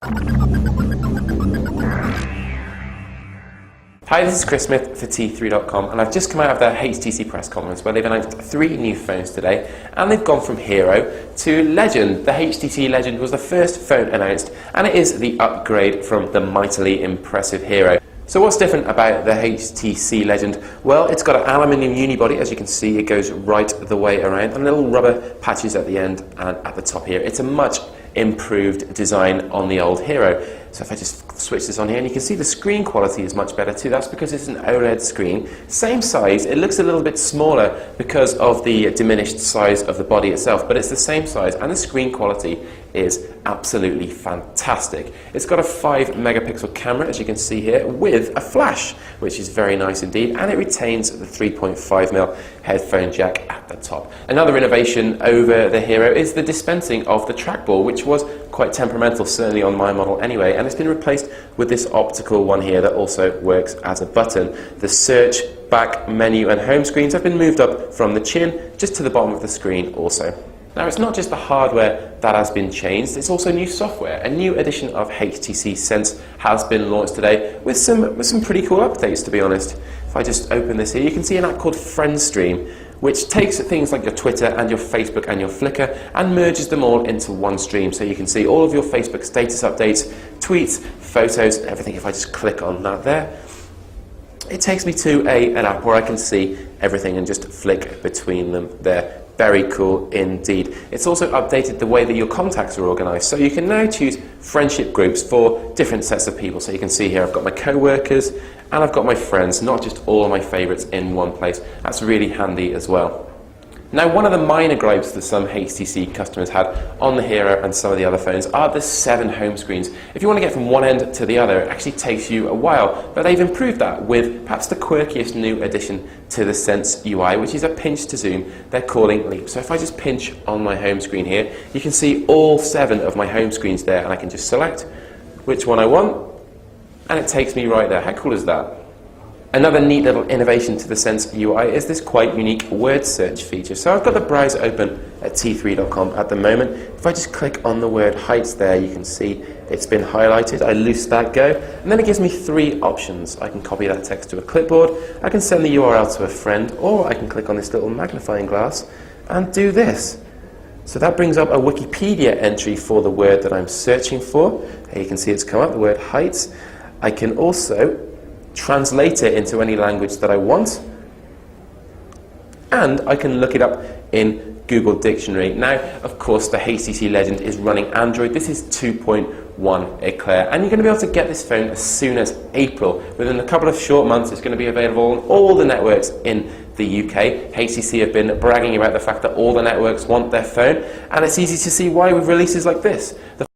Hi, this is Chris Smith for T3.com, and I've just come out of the HTC press conference where they've announced 3 new phones today, and they've gone from Hero to Legend. The HTC Legend was the first phone announced, and it is the upgrade from the mightily impressive Hero. So what's different about the HTC Legend? Well, it's got an aluminium unibody, as you can see. It goes right the way around, and little rubber patches at the end and at the top here. It's a much improved design on the old Hero. So if I just switch this on here, and you can see the screen quality is much better too. That's because it's an OLED screen. Same size, it looks a little bit smaller because of the diminished size of the body itself, but it's the same size, and the screen quality is absolutely fantastic. It's got a 5 megapixel camera, as you can see here, with a flash, which is very nice indeed, and it retains the 3.5mm headphone jack at the top. Another innovation over the Hero is the dispensing of the trackball, which was quite temperamental, certainly on my model anyway, and it's been replaced with this optical one here that also works as a button. The search, back, menu and home screens have been moved up from the chin just to the bottom of the screen also. Now, it's not just the hardware that has been changed, it's also new software. A new edition of HTC Sense has been launched today with some pretty cool updates, to be honest. If I just open this here, you can see an app called FriendStream, which takes things like your Twitter and your Facebook and your Flickr and merges them all into one stream. So you can see all of your Facebook status updates, tweets, photos, everything. If I just click on that there, it takes me to an app where I can see everything and just flick between them there. Very cool indeed. It's also updated the way that your contacts are organised. So you can now choose friendship groups for different sets of people. So you can see here I've got my co-workers and I've got my friends, not just all of my favourites in one place. That's really handy as well. Now, one of the minor gripes that some HTC customers had on the Hero and some of the other phones are the 7 home screens. If you want to get from one end to the other, it actually takes you a while, but they've improved that with perhaps the quirkiest new addition to the Sense UI, which is a pinch to zoom they're calling Leap. So if I just pinch on my home screen here, you can see all 7 of my home screens there, and I can just select which one I want, and it takes me right there. How cool is that? Another neat little innovation to the Sense UI is this quite unique word search feature. So I've got the browser open at T3.com at the moment. If I just click on the word heights there, you can see it's been highlighted. I loose that go, and then it gives me 3 options. I can copy that text to a clipboard, I can send the URL to a friend, or I can click on this little magnifying glass and do this. So that brings up a Wikipedia entry for the word that I'm searching for. Here you can see it's come up, the word heights. I can also translate it into any language that I want, and I can look it up in Google Dictionary. Now, of course, the HTC Legend is running Android. This is 2.1 Eclair, and you're going to be able to get this phone as soon as April. Within a couple of short months, it's going to be available on all the networks in the UK. HTC have been bragging about the fact that all the networks want their phone, and it's easy to see why with releases like this.